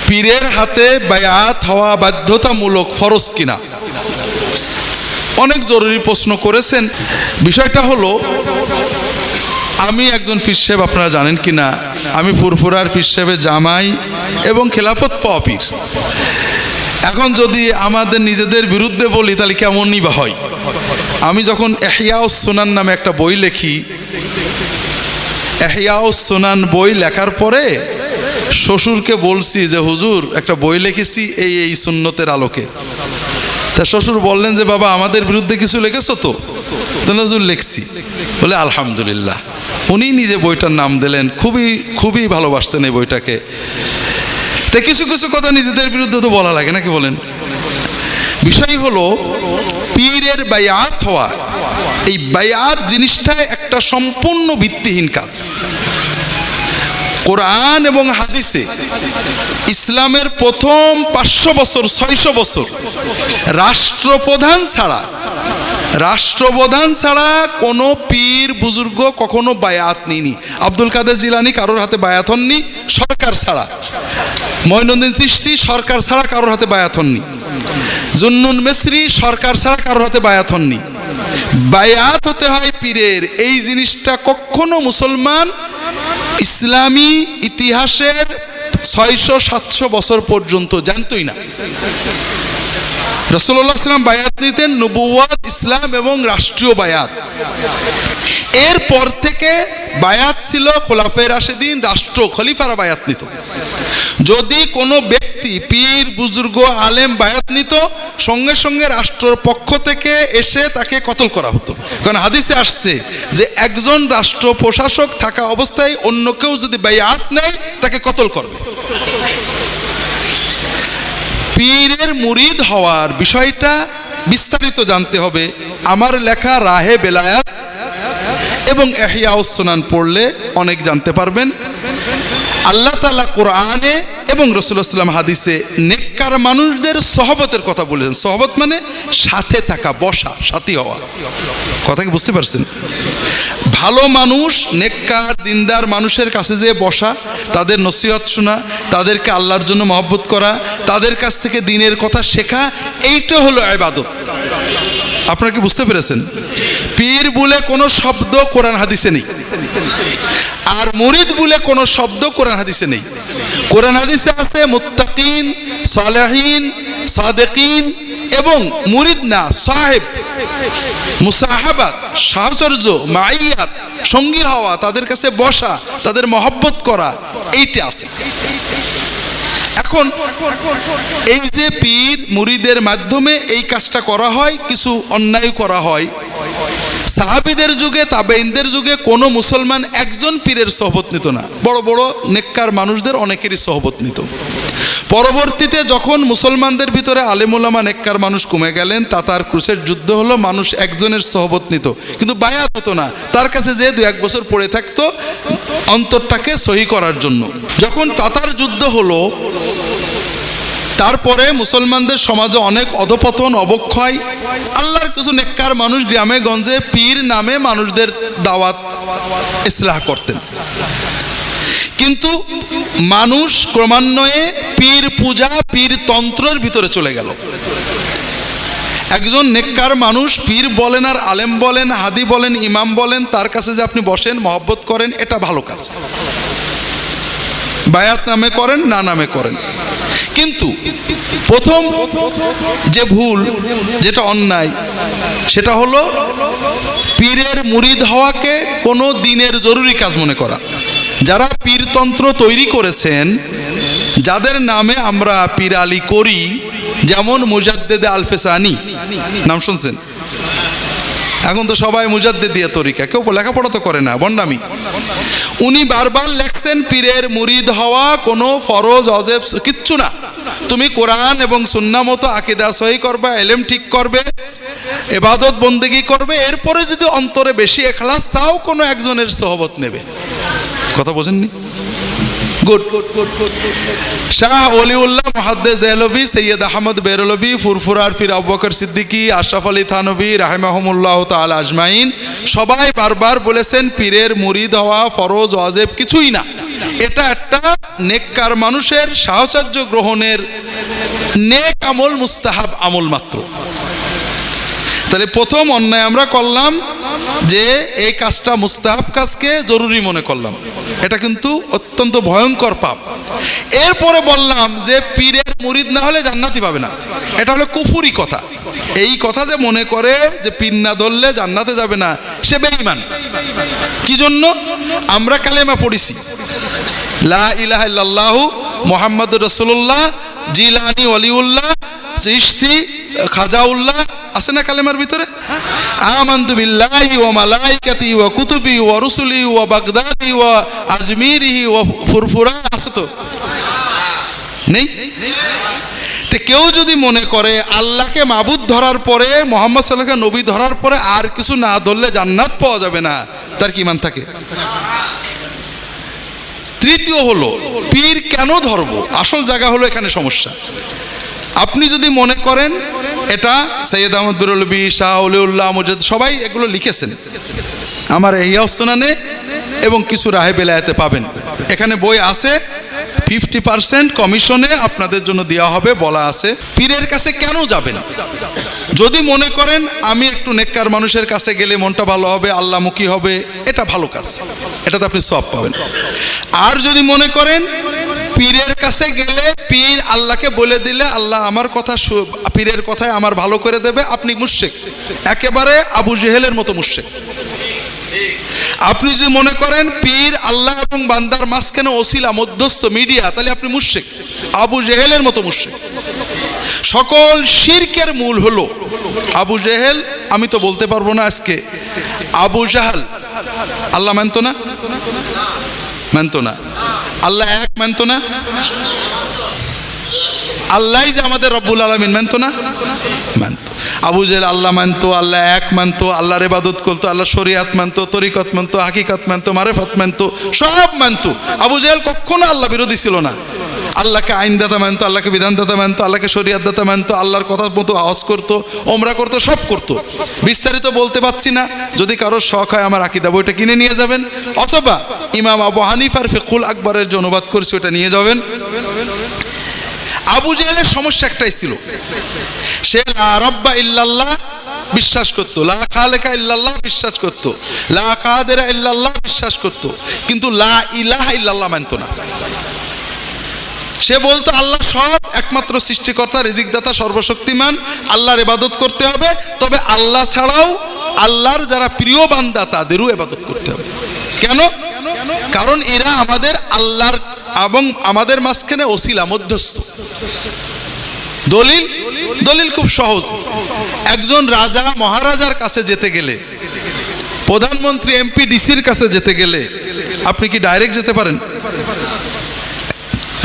পীরের হাতে বায়াত হওয়া বাধ্যতামূলক ফরজ কিনা, অনেক জরুরি প্রশ্ন করেছেন। বিষয়টা হলো, আমি একজন পীর সাহেব, আপনারা জানেন কি না, আমি ফুরফুরার পীর সাহেবের জামাই এবং খেলাফত পাওয়া পীর। এখন যদি আমাদের নিজেদের বিরুদ্ধে বলি তাহলে কেমনই বা হয়। আমি যখন ইহয়াউস সুনান নামে একটা বই লিখি, ইহয়াউস সুনান বই লেখার পরে শ্বশুরকে বলছি যে হুজুর একটা বই লিখেছি এই সুন্নতের আলোকে। তা শ্বশুর বললেন যে বাবা আমাদের বিরুদ্ধে কিছু লিখেছো তো? তাহলে হুজুর লিখছি। বলে আলহামদুলিল্লাহ। উনি নিজে বইটার নাম দিলেন, খুবই ভালোবাসতেন এই বইটাকে। তা কিছু কিছু কথা নিজেদের বিরুদ্ধে তো বলা লাগে নাকি বলেন? বিষয় হলো পীরের বায়াত হওয়া, এই বায়াত জিনিসটা একটা সম্পূর্ণ ভিত্তিহীন কাজ। কোরআন এবং হাদিসে ইসলামের প্রথম 500 বছর 600 বছর রাষ্ট্রপ্রধান ছাড়া কোনো পীর বুজুর্গ কখনো বায়াত নেয়নি। আব্দুল কাদের জিলানী কারোর হাতে বায়াত হননি সরকার ছাড়া। মঈনুদ্দিন চিশতি সরকার ছাড়া কারোর হাতে বায়াত হননি। জুন্নুন মিসরি সরকার ছাড়া কারোর হাতে বায়াত হননি। বায়াত হতে হয় পীরের। এই জিনিসটা কখনো মুসলমান ইসলামী ইতিহাসের 600-700 বছর পর্যন্ত জানতই না। রাসূলুল্লাহ সাল্লাল্লাহু আলাইহি ওয়াসাল্লাম বায়াত নিতেন, নবুয়ত, ইসলাম এবং রাষ্ট্রীয় বায়াত। এরপর থেকে বায়াত ছিল খোলাফায়ে রাশিদিন, রাষ্ট্র খলিফারা বায়াত নিত। যদি কোনো ব্যক্তি পীর বুজুর্গ আলেম বায়াত নিত, সঙ্গে সঙ্গে রাষ্ট্রের পক্ষ থেকে এসে তাকে কতল করা হতো। কারণ হাদিসে আসছে যে একজন রাষ্ট্র প্রশাসক থাকা অবস্থায় অন্য কেউ যদি বায়াত নেয় তাকে কতল করবে। পীরের মুরিদ হওয়ার বিষয়টা বিস্তারিত জানতে হবে। আমার লেখা রাহে বেলায়াত এবং ইহয়াউস সুনান পড়লে অনেক জানতে পারবেন। আল্লাহ তাআলা কোরআনে এবং রাসূলুল্লাহ সাল্লাল্লাহু আলাইহি ওয়াসাল্লাম হাদিসে নেককার মানুষদের সহবতের কথা বলেছেন। সহবত মানে সাথে থাকা, বসা, সাথী হওয়া। কথা কি বুঝতে পারছেন? ভালো মানুষ, নেককার দিনদার মানুষের কাছে যেয়ে বসা, তাদের নসিহত শোনা, তাদেরকে আল্লাহর জন্য মহব্বত করা, তাদের কাছ থেকে দ্বীনের কথা শেখা, এইটা হলো ইবাদত। আপনারা কি বুঝতে পেরেছেন? পীর বলে কোনো শব্দ কোরআন হাদিসে নেই, আর মুরিদ বলে কোনো শব্দ কোরআন হাদিসে নেই। কোরআন হাদিসে আছে মুত্তাকিন, সালেহিন, সাদেকিন এবং মুরিদ না সাহেব, মুসাহাবাত, সাহচর্য, মাইয়াত, সঙ্গী হওয়া, তাদের কাছে বসা, তাদের মহব্বত করা, এইটা আছে। এখন এই যে পীর মুরিদের মাধ্যমে এই কাজটা করা হয়, কিছু অন্যায় করা হয়। সাহাবীদের যুগে, তাবেঈনদের যুগে কোনো মুসলমান একজন পীরের সোহবত নিত না। বড় বড় নেককার মানুষদের অনেকেরই সোহবত নিত। পরবর্তীতে যখন মুসলমানদের ভিতরে আলেম ওলামা নেককার মানুষ কমে গেলেন, তাতার ক্রুসের যুদ্ধ হলো, মানুষ একজনের সোহবত নিত কিন্তু বায়াত হতো না। তার কাছে যে 2-1 বছর পড়ে থাকতো অন্তরটাকে সহি করার জন্য। যখন তাতার যুদ্ধ হলো, তারপরে মুসলমানদের সমাজে অনেক অধপতন, অবক্ষয়। আল্লাহর কিছু নেককার মানুষ গ্রামে গঞ্জে পীর নামে মানুষদের দাওয়াত ইসলাহ করতেন, কিন্তু মানুষ ক্রমান্বয়ে পীর পূজা, পীর তন্ত্রের ভিতরে চলে গেল। একজন নেককার মানুষ পীর বলেন আর আলেম বলেন, হাদি বলেন, ইমাম বলেন, তার কাছে যে আপনি বসেন, মহব্বত করেন, এটা ভালো কাজ। বায়াত নামে করেন, না নামে করেন। কিন্তু প্রথম যে ভুল, যেটা অন্যায়, সেটা হলো পীরের মুরিদ হওয়াকে কোনো দিনের জরুরি কাজ মনে করা। যারা পীরতন্ত্র তৈরি করেছেন, যাদের নামে আমরা পীর আলী করি, যেমন মুজাদ্দেদে আলফেসানি, নাম শুনছেন? এখন তো সবাই মুজাদ্দেদিয়া তরিকা, কেউ লেখাপড়া তো করে না, বন্ডামি। উনি বারবার লেখছেন পীরের মুরিদ হওয়া কোনো ফরজ অজেব কিচ্ছু না। তুমি কোরআন এবং সুন্নাহ মতো আকীদা সহি করবে, ইলম ঠিক করবে, ইবাদত বন্দেগী করবে, এরপরে যদি অন্তরে বেশি ইখলাস চাও কোনো একজনের সোহবত নেবে। কথা বোঝেননি? গুড। শাহ ওলিউল্লাহ মুহাদ্দিস দেহলভী, সৈয়দ আহমদ বেরলভী, ফুরফুরার পীর আবু বকর সিদ্দিকী, আশরাফ আলী থানভী রাহিমাহুমুল্লাহ তাআলা আজমাইন সবাই বারবার বলেছেন পীরের মুরিদ হওয়া ফরজ ওয়াজিব কিছুই না। এটা একটা নেককার মানুষের সাহচর্য গ্রহণের নেক আমল, মুস্তাহাব আমল মাত্র। তাহলে প্রথম অন্যায় আমরা করলাম যে এই কাজটা মুস্তাহাব কাজকে জরুরি মনে করলাম, এটা কিন্তু অত্যন্ত ভয়ঙ্কর পাপ। এরপরে বললাম যে পীরের মুরিদ না হলে জান্নাতি পাবে না, এটা হলো কুফুরি কথা। এই কথা যে মনে করে যে পীর না ধরলে জান্নাতে যাবে না, সে বেঈমান। কি জন্য? আমরা কালেমা পড়েছি, লা ইলাহা ইল্লাল্লাহু মুহাম্মাদুর রাসূলুল্লাহ, জিলানী ওয়ালিউল্লাহ, চিশতি খাজাউল্লাহ, আছে না কালেমার ভিতরে? আমানতু বিল্লাহি ওয়া মালাইকাতিহি ওয়া কুতুবিহি ওয়া রুসুলিহি ওয়া বাগদাদি ওয়া আজমিরিহি ওয়া ফুরফুরা, আছে তো? নেই? তো কেউ যদি মনে করে আল্লাহকে মাবুদ ধরার পরে, মুহাম্মদ সাল্লাল্লাহু আলাইহি নবী ধরার পরে আর কিছু না ধরলে জান্নাত পাওয়া যাবে না, তার কি ঈমান থাকে? তৃতীয় হলো পীর কেন ধরবো, আসল জায়গা হলো এখানে সমস্যা। আপনি যদি মনে করেন, এটা সৈয়দ আহমদ বেরলভী, শাহ ওলিউল্লাহ, মুজাদ্দিদ সবাই এগুলো লিখেছেন আমার ইহয়া সুনানে, এবং কিছু রাহে বেলায়েতে পাবেন। এখানে বই আছে, 50% কমিশনে আপনাদের জন্য দেওয়া হবে, বলা আছে পীরের কাছে কেন যাবেন। যদি মনে করেন আমি একটু নেককার মানুষের কাছে গেলে মনটা ভালো হবে, আল্লাহমুখী হবে, এটা ভালো কাজ, এটাতে আপনি সওয়াব পাবেন। আর যদি মনে করেন পীরের কাছে গেলে পীর আল্লাহকে বলে দিলে আল্লাহ আমার কথা, পীরের কথায় আমার ভালো করে দেবে, আপনি মুশরিক, একেবারে আবু জেহেলের মতো মুশরিক। আপনি যদি মনে করেন পীর আল্লাহ এবং বান্দার মাঝখানে ওসিলা, মধ্যস্থ, মিডিয়া, তাহলে আপনি মুশরিক, আবু জেহেলের মতো মুশরিক। সকল শিরকের মূল হলো আবু জেহেল। আমি তো বলতে পারবো না আজকে আবু জাহাল আল্লাহ মানতো না, মানতো না, আল্লাহ এক মানতো না, আল্লাহ যে আমাদের রব্বুল আলামিন মানতো না, মানতো। আবু জেহেল আল্লাহ মানতো, আল্লাহ এক মানতো, আল্লাহর ইবাদত করতো, আল্লাহ শরিয়াত মানতো, তরিকত মানতো, হাকিকত মানতো, মারেফত মানতো, সব মানতো। আবু জেহেল কখনো আল্লাহ বিরোধী ছিল না। আল্লাহকে আইনদাতা মানতো, আল্লাহকে বিধানদাতা মানতো, আল্লাহকে শরিয়াতদাতা মানতো, আল্লাহর কথা মতো হজ করতো, ওমরা করতো, সব করতো। বিস্তারিত বলতে পারছি না, যদি কারোর শখ হয় আমার আকীদা বইটা কিনে নিয়ে যাবেন, অথবা ইমাম আবু হানিফার ফিকহুল আকবরের যে অনুবাদ করেছে ওটা নিয়ে যাবেন। আবু জেহেলের সমস্যা একটাই ছিল, সে লা রাব্বা ইল্লাল্লাহ বিশ্বাস করতো, লা খালেকা ইল্লাল্লাহ বিশ্বাস করতো, লা কাদেরা ইল্লাল্লাহ বিশ্বাস করতো, কিন্তু লা ইলাহা ইল্লাল্লাহ মানতো না। সে বলতো আল্লাহ সব, একমাত্র সৃষ্টিকর্তা, রিজিকদাতা, সর্বশক্তিমান, আল্লাহর ইবাদত করতে হবে, তবে আল্লাহ ছাড়াও আল্লাহর যারা প্রিয় বান্দা তাদেরও ইবাদত করতে হবে। কেন? কারণ এরা আমাদের আল্লাহর এবং আমাদের মাঝখানে ওসিলা, মধ্যস্থ। দলিল, দলিল খুব সহজ। একজন রাজা মহারাজার কাছে যেতে গেলে, প্রধানমন্ত্রী, এমপি, ডিসির কাছে যেতে গেলে আপনি কি ডাইরেক্ট যেতে পারেন?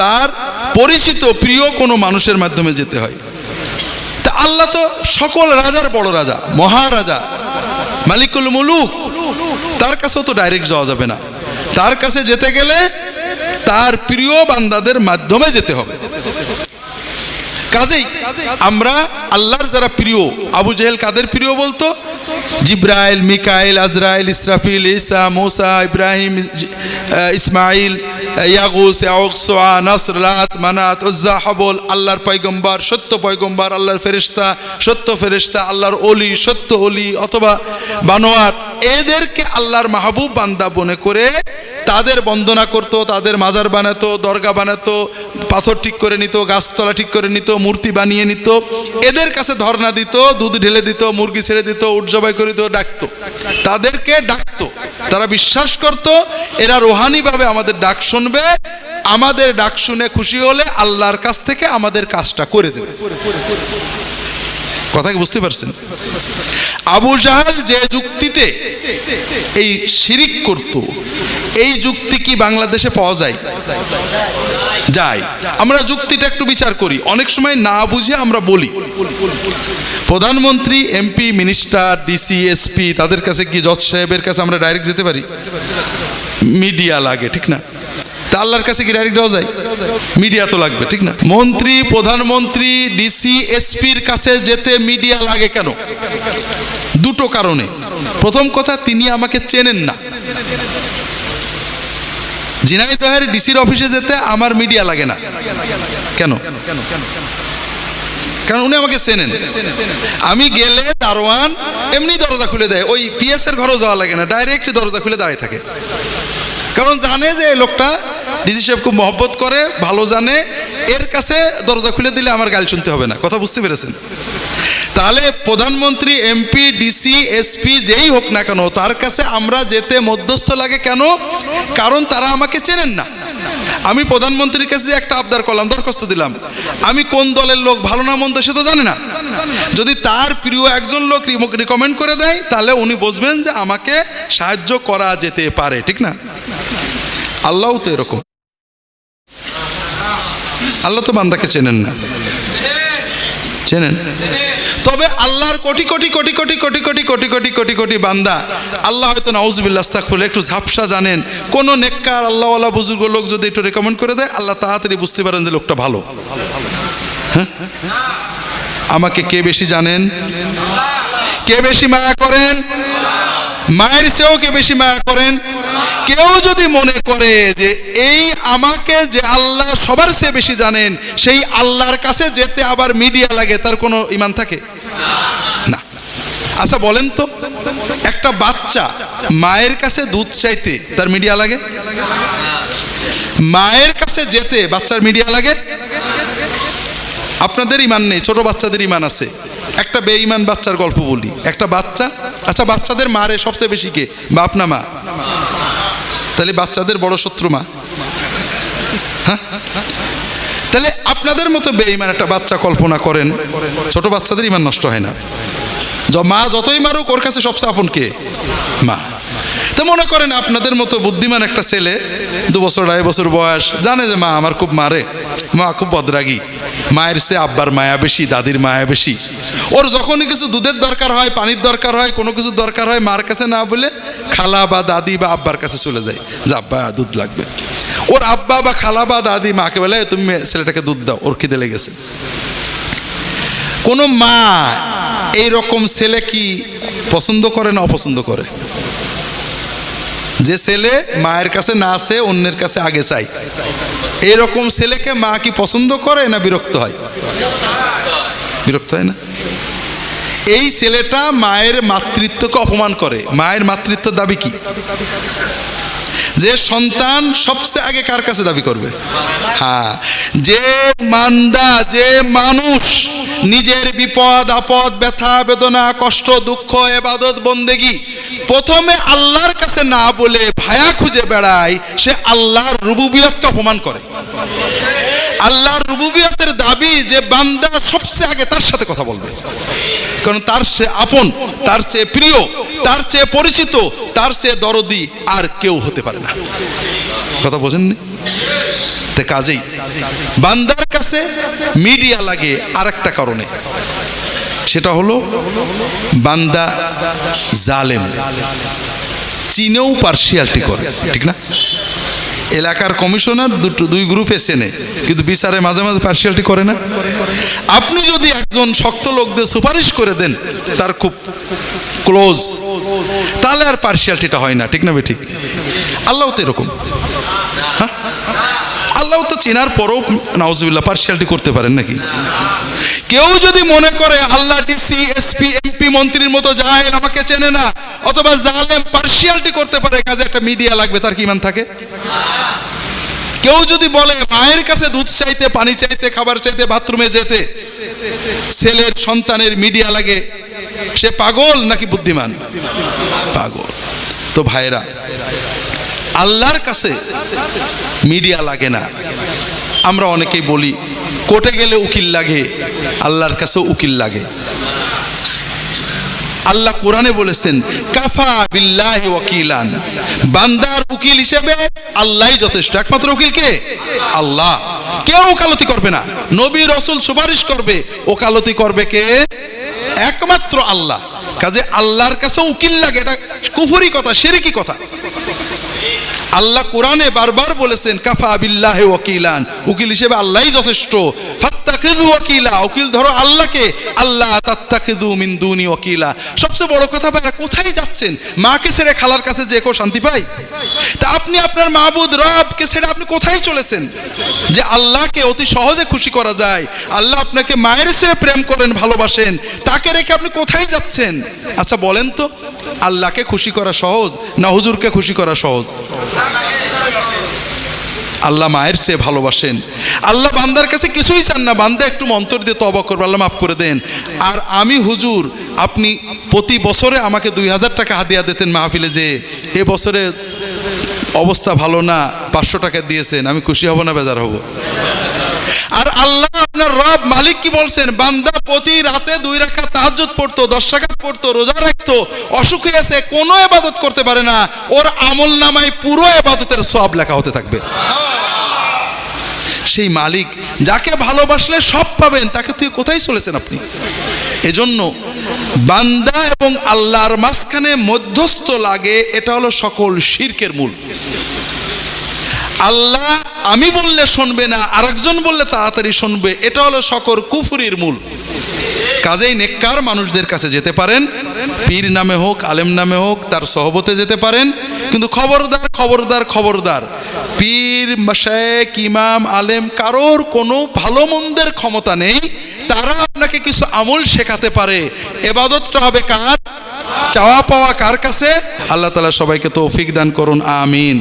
তার পরিচিত প্রিয় কোনো মানুষের মাধ্যমে যেতে হয়। তা আল্লাহ তো সকল রাজার বড় রাজা, মহারাজা, মালিকুল মুলুক, তার কাছেও তো ডাইরেক্ট যাওয়া যাবে না। তার কাছে যেতে গেলে তার প্রিয় বান্দাদের মাধ্যমে যেতে হবে। কাজেই আমরা আল্লাহর যারা প্রিয়, আবু জেহেল কাদের প্রিয় বলতো? জিব্রাইল, মিকাইল, আজরাইল, ইসরাফিল, ঈসা, মুসা, ইব্রাহিম, ইসমাইল, ইয়াগুস, ইয়াউক, সুআ, নাসর, লাত, মানাত, উজ্জা, হাবল, আল্লাহর পয়গম্বর, সত্য পয়গম্বর, আল্লাহর ফেরেশতা, সত্য ফেরেশতা, আল্লাহর ওলি, সত্য ওলি, অথবা বানোয়াট, এদেরকে আল্লাহর মাহবুব বান্দা মনে করে তাদের বন্দনা করত, তাদের মাজার বানাতো, দরগা বানাতো, পাথর ঠিক করে নিত, গাছতলা ঠিক করে নিত, মূর্তি বানিয়ে নিত, এদের কাছে ধর্ণা দিত, দুধ ঢেলে দিত, মুরগি ছেড়ে দিত, উট জবাই করে দিত, ডাকতো, তাদেরকে ডাকতো। তারা বিশ্বাস করত এরা রুহানিভাবে আমাদের ডাক শুনবে, আমাদের ডাক শুনে খুশি হলে আল্লাহর কাছ থেকে আমাদের কাজটা করে দেবে। কথা কি বুঝতে পারছেন? আবু জাহাল যে যুক্তিতে এই শিরিক করত, এই যুক্তি কি বাংলাদেশে পাওয়া যায়? যায়। আমরা যুক্তিটা একটু বিচার করি। অনেক সময় না বুঝে আমরা বলি, প্রধানমন্ত্রী, এমপি, মিনিস্টার, ডিসি, এসপি, তাদের কাছে কি জজ সাহেবের কাছে আমরা ডাইরেক্ট যেতে পারি? মিডিয়া লাগে, ঠিক না? তা আল্লাহর কাছে কি ডাইরেক্ট যাওয়া যায়? মিডিয়া তো লাগবে, ঠিক না? মন্ত্রী, প্রধানমন্ত্রী, ডিসি, এসপির কাছে যেতে মিডিয়া লাগে কেন? দুটো কারণে। প্রথম কথা, তিনি আমাকে চেনেন না। ঝিনাইদহের ডিসির অফিসে যেতে আমার মিডিয়া লাগে না। কেন? কারণ উনি আমাকে চেনেন। আমি গেলে দারোয়ান এমনি দরজা খুলে দেয়, ওই পিএস এর ঘরেও যাওয়া লাগে না, ডাইরেক্ট দরজা খুলে দাঁড়িয়ে থাকে। কারণ জানে যে এই লোকটা ডিসি সাহেব খুব মহব্বত করে, ভালো জানে, এর কাছে দরজা খুলে দিলে আমার গাল শুনতে হবে না। কথা বুঝতে পেরেছেন? তাহলে প্রধানমন্ত্রী, এমপি, ডিসি, এসপি যেই হোক না কেন, তার কাছে আমরা যেতে মধ্যস্থ লাগে কেন? কারণ তারা আমাকে চেনেন না। আমি প্রধানমন্ত্রীর কাছে একটা আবদার করলাম, দরখাস্ত দিলাম, আমি কোন দলের লোক, ভালো না মন্দ সে তো জানে না। যদি তার প্রিয় একজন লোক রিকমেন্ড করে দেয়, তাহলে উনি বুঝবেন যে আমাকে সাহায্য করা যেতে পারে, ঠিক না? আল্লাহও তো এরকম। আল্লাহ তো বান্দাকে চেনেন না, চেনেন। তবে আল্লাহর কোটি কোটি কোটি কোটি কোটি কোটি কোটি কোটি কোটি কোটি বান্দা, আল্লাহ হয়তো নাউজুবিল্লাহ আস্তাগফিরুল্লাহ একটু ঝাপসা জানেন, কোনো নেককার আল্লাহওয়ালা বুজুর্গ লোক যদি একটু রেকমেন্ড করে দেয়, আল্লাহ তাড়াতাড়ি বুঝতে পারেন যে লোকটা ভালো। হ্যাঁ, আমাকে কে বেশি জানেন? কে বেশি মায়া করেন? মায়ের চেয়েও কে বেশি মায়া করেন? কেউ যদি মনে করে যে এই আমাকে যে আল্লাহ সবার চেয়ে বেশি জানেন, সেই আল্লাহর কাছে যেতে আবার মিডিয়া লাগে, তার কোনো ঈমান থাকে না। আচ্ছা বলেন তো, একটা বাচ্চা মায়ের কাছে দুধ চাইতে তার মিডিয়া লাগে? মায়ের কাছে যেতে বাচ্চার মিডিয়া লাগে? আপনাদের ঈমান নেই, ছোট বাচ্চাদের ঈমান আছে। একটা বেঈমান বাচ্চার গল্প বলি। একটা বাচ্চা, আচ্ছা বাচ্চাদের মারে সবচেয়ে বেশি কে, বাপ না মা? তাহলে বাচ্চাদের বড় শত্রু মা। হ্যাঁ, তাহলে আপনাদের মতো বেঈমান একটা বাচ্চা কল্পনা করেন, ছোট বাচ্চাদের ঈমান নষ্ট হয় না। মা যতই মারুক, ওর কাছে সবচেয়ে আপন কে? মা। তো মনে করেন আপনাদের মতো বুদ্ধিমান একটা ছেলে, 2 বছর 2.5 বছর বয়স, জানে যে মা আমার খুব মারে, মা খুব বদরাগী, মায়ের চেয়ে আব্বার মায়া বেশি, দাদির মায়া বেশি। ওর যখনই কিছু দুধের দরকার হয়, পানির দরকার হয়, কোনো কিছু দরকার হয়, মার কাছে না বলে খালা বা দাদি বা আব্বার কাছে চলে যায় যে আব্বা দুধ লাগবে। ওর আব্বা বা খালা বা দাদি মাকে বলে তুমি ছেলেটাকে দুধ দাও, ওর খিদে লেগেছে। কোনো মা এইরকম ছেলে কি পছন্দ করে না অপছন্দ করে? যে ছেলে মায়ের কাছে না আসে, অন্যের কাছে আগে চাই, এরকম ছেলেকে মা কি পছন্দ করে না বিরক্ত হয়? বিরক্ত হয় না? এই ছেলেটা মায়ের মাতৃত্বকে অপমান করে। মায়ের মাতৃত্বের দাবি কি? যে সন্তান সবচেয়ে আগে কার কাছে দাবি করবে? হ্যাঁ, যে মান্দা, যে মানুষ নিজের বিপদ আপদ, ব্যথা বেদনা, কষ্ট দুঃখ, ইবাদত বন্দেগী প্রথমে আল্লাহর কাছে না বলে ভায়া খুঁজে বেড়ায়, সে আল্লাহর রুবুবিয়তকে অপমান করে। আল্লাহর রুবুবিয়তের দাবি যে বান্দা সবচেয়ে আগে তার সাথে কথা বলবে, কারণ তার সে আপন, তার চেয়ে প্রিয়, তার চেয়ে পরিচিত, তার চেয়ে দরদি আর কেউ হতে পারে না। কথা বোঝেননি? তে কাজেই বান্দার কাছে মিডিয়া লাগে আর একটা কারণে, সেটা হলো বান্দা জালেম, চিনেও পার্সিয়ালিটি করে, ঠিক না? এলাকার কমিশনার 2 গ্রুপে চেনে, কিন্তু বিচারে মাঝে মাঝে পার্সিয়ালিটি করে না। আপনি যদি একজন শক্ত লোকদের সুপারিশ করে দেন, তার খুব ক্লোজ, তাহলে আর পার্সিয়ালিটিটা হয় না, ঠিক না? ঠিক। আল্লাহ তো এরকম। হ্যাঁ, আল্লাহ তো চেনার পরও নাউজুবিল্লাহ পার্সিয়ালিটি করতে পারেন নাকি? কেউ যদি মনে করে আল্লাহ ডিসি, এসপি, এমপি, মন্ত্রীর মতো জাহেল, আমাকে চেনে না, অথবা জালেম, পার্সিয়ালিটি করতে পারে, কাজে একটা মিডিয়া লাগবে, তার কি ঈমান থাকে? কেউ যদি বলে মায়ের কাছে দুধ চাইতে, পানি চাইতে, খাবার চাইতে, বাথরুমে যেতে ছেলের সন্তানের মিডিয়া লাগে, সে পাগল নাকি বুদ্ধিমান? পাগল। তো ভাইরা, আল্লাহর কাছে মিডিয়া লাগে না। আমরা অনেকেই বলি কোর্টে গেলে উকিল লাগে, আল্লাহর কাছেও উকিল লাগে। আল্লাহ কোরআনে বলেছেন কাফা বিল্লাহি ওয়াকিলান, বান্দার উকিল হিসেবে আল্লাহই যথেষ্ট। একমাত্র উকিল কে? আল্লাহ। কেউ ওকালতি করবে না। নবী রাসূল সুপারিশ করবে, ওকালতি করবে কে? একমাত্র আল্লাহ। কাজে আল্লাহর কাছে উকিল লাগে, এটা কুফরি কথা, শিরকি কথা। আল্লাহ কোরআনে বারবার বলেছেন কাফা বিল্লাহি ওয়াকিলান, উকিল হিসেবে আল্লাহই যথেষ্ট। তাত্তাখিযু ওয়াকিলা, উকিল ধরো আল্লাহকে, আল্লাহ তাত্তাখিযু মিন দুনি ওয়াকিলা। সবচেয়ে বড় কথা ভাইরা, কোথায় যাচ্ছেন? মাকে ছেড়ে খালার কাছে যে কেউ শান্তি পায়? তা আপনি আপনার মাবুদ রবকে ছেড়ে আপনি কোথায় চলেছেন যে আল্লাহকে অতি সহজে খুশি করা যায়? আল্লাহ আপনাকে মায়ের ছেড়ে প্রেম করেন, ভালোবাসেন, তাকে রেখে আপনি কোথায় যাচ্ছেন? আচ্ছা বলেন তো, আল্লাহকে খুশি করা সহজ না হুজুরকে খুশি করা সহজ? আল্লাহ মায়ের চেয়ে ভালোবাসেন। আল্লাহ বান্দার কাছে কিছুই চান না, বান্দা একটু অন্তর দিয়ে তওবা করবে, আল্লাহ মাফ করে দেন। আর আমি হুজুর, আপনি প্রতি বছরে আমাকে 2000 টাকা হাদিয়া দিতেন মাহফিলে, যে এ বছরে অবস্থা ভালো না, 500 টাকা দিয়েছেন, আমি খুশি হব না বেজার হব? আর আল্লাহ আপনার রব মালিক কি বলছেন? বান্দা প্রতি রাতে 2 রাকাত তাহাজ্জুদ পড়তো, 10 রাকাত পড়তো, রোজা রাখতো, অসুখ হয়েছে, কোনো ইবাদত করতে পারে না, ওর আমল নামায় পুরো ইবাদতের সওয়াব লেখা হতে থাকবে। সেই মালিক যাকে ভালোবাসলে সব পাবেন, তাকে তুই কোথায় চলেছেন আপনি? এজন্য বান্দা এবং আল্লাহর মাঝখানে মধ্যস্থ লাগে, এটা হলো সকল শিরকের মূল। আল্লাহ আমি বললে শুনবে না, আরেকজন বললে তাড়াতাড়ি শুনবে, এটা হলো সকল কুফরির মূল। কাজেই নেককার মানুষদের কাছে যেতে পারেন, পীর নামে হোক, আলেম নামে হোক, তার সহবতে যেতে পারেন, কিন্তু খবরদার খবরদার খবরদার, পীর, মাশায়েখ, ইমাম, আলেম কারোর কোনো ভালো মন্দের ক্ষমতা নেই। তারা আপনাকে কিছু আমল শেখাতে পারে, ইবাদতটা হবে কার? চাওয়া পাওয়া কার কাছে? আল্লাহ তাআলা সবাইকে তৌফিক দান করুন, আমিন।